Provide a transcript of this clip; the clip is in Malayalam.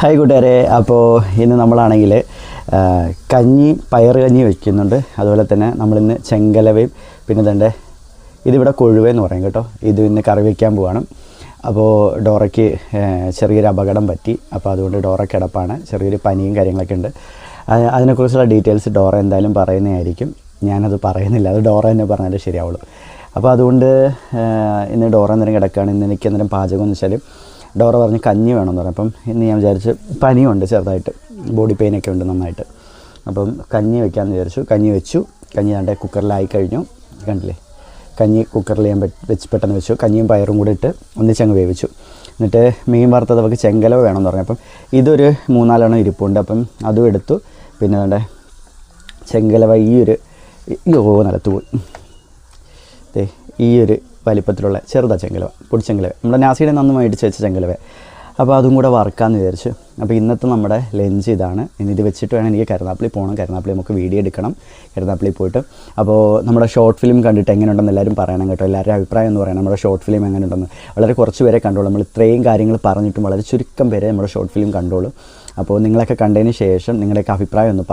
ഹായ് കൂട്ടുകാരെ, അപ്പോൾ ഇന്ന് നമ്മളാണെങ്കിൽ പയർ കഞ്ഞി വയ്ക്കുന്നുണ്ട്. അതുപോലെ തന്നെ നമ്മളിന്ന് ചെങ്കലവയും പിന്നെ ഇതുണ്ട്, ഇതിവിടെ കൊഴുവെന്ന് പറയും കേട്ടോ. ഇത് ഇന്ന് കറി വയ്ക്കാൻ പോവാണ്. അപ്പോൾ ഡോറയ്ക്ക് ചെറിയൊരു അപകടം പറ്റി. അപ്പോൾ അതുകൊണ്ട് ഡോറ കിടപ്പാണ്, ചെറിയൊരു പനിയും കാര്യങ്ങളൊക്കെ ഉണ്ട്. അതിനെക്കുറിച്ചുള്ള ഡീറ്റെയിൽസ് ഡോറ എന്തായാലും പറയുന്നതായിരിക്കും. ഞാനത് പറയുന്നില്ല, അത് ഡോറ തന്നെ പറഞ്ഞാലേ ശരിയാവുള്ളൂ. അപ്പോൾ അതുകൊണ്ട് ഇന്ന് ഡോറ അന്നേരം കിടക്കുകയാണ്. ഇന്ന് എനിക്ക് അന്നേരം പാചകം എന്ന് വെച്ചാൽ ഡോറ പറഞ്ഞ് കഞ്ഞി വേണമെന്ന് പറഞ്ഞു. അപ്പം ഇന്ന് ഞാൻ വിചാരിച്ച് പനിയുണ്ട്, ചെറുതായിട്ട് ബോഡി പെയിനൊക്കെ ഉണ്ട് നന്നായിട്ട്. അപ്പം കഞ്ഞി വയ്ക്കാമെന്ന് വിചാരിച്ചു. കഞ്ഞി വെച്ചു. കഞ്ഞി കണ്ടേ കുക്കറിലായി കഴിഞ്ഞു, കണ്ടില്ലേ. കഞ്ഞി കുക്കറിൽ ഞാൻ പെട്ടെന്ന് വെച്ചു. കഞ്ഞിയും പയറും കൂടി ഇട്ട് ഒന്നിച്ചങ്ങ് വേവിച്ചു. എന്നിട്ട് മീൻ വറുത്തത് അവർക്ക് ചെങ്കലവ വേണമെന്ന് പറഞ്ഞു. അപ്പം ഇതൊരു 3-4 ഇരിപ്പുണ്ട്. അപ്പം അതും എടുത്തു. പിന്നെ അതുകൊണ്ട് ചെങ്കലവ നിലത്ത് പോയി. ഈ ഒരു വലിപ്പത്തിലുള്ള ചെറുതാ ചെങ്കലവ, പൊടിച്ചെങ്കലവ, നമ്മുടെ നാസിയുടെ നന്ന് മേടിച്ച് വെച്ച ചെങ്കലവ. അപ്പോൾ അതും കൂടെ വറുക്കാമെന്ന് വിചാരിച്ചു. അപ്പോൾ ഇന്നത്തെ നമ്മുടെ ലഞ്ച് ഇതാണ്. ഇനി ഇത് വെച്ചിട്ട് വേണം എനിക്ക് കരുനാപ്പള്ളി പോകണം. കരുനാപ്പള്ളി നമുക്ക് വീഡിയോ എടുക്കണം, കരുനാപ്പള്ളി പോയിട്ട്. അപ്പോൾ നമ്മുടെ ഷോർട്ട് ഫിലിം കണ്ടിട്ട് എങ്ങനെയുണ്ടെന്ന് എല്ലാവരും പറയണം കേട്ടോ. എല്ലാവരുടെ അഭിപ്രായം എന്ന് പറയണം. നമ്മുടെ ഷോർട്ട് ഫിലിം എങ്ങനെയുണ്ടെന്ന്. വളരെ കുറച്ച് പേരെ കണ്ടോളൂ. നമ്മൾ ഇത്രയും കാര്യങ്ങൾ പറഞ്ഞിട്ടും വളരെ ചുരുക്കം പേരെ നമ്മുടെ ഷോർട്ട് ഫിലിം കണ്ടോളൂ. അപ്പോൾ നിങ്ങളൊക്കെ കണ്ടതിന് ശേഷം നിങ്ങളുടെയൊക്കെ അഭിപ്രായം ഒന്ന്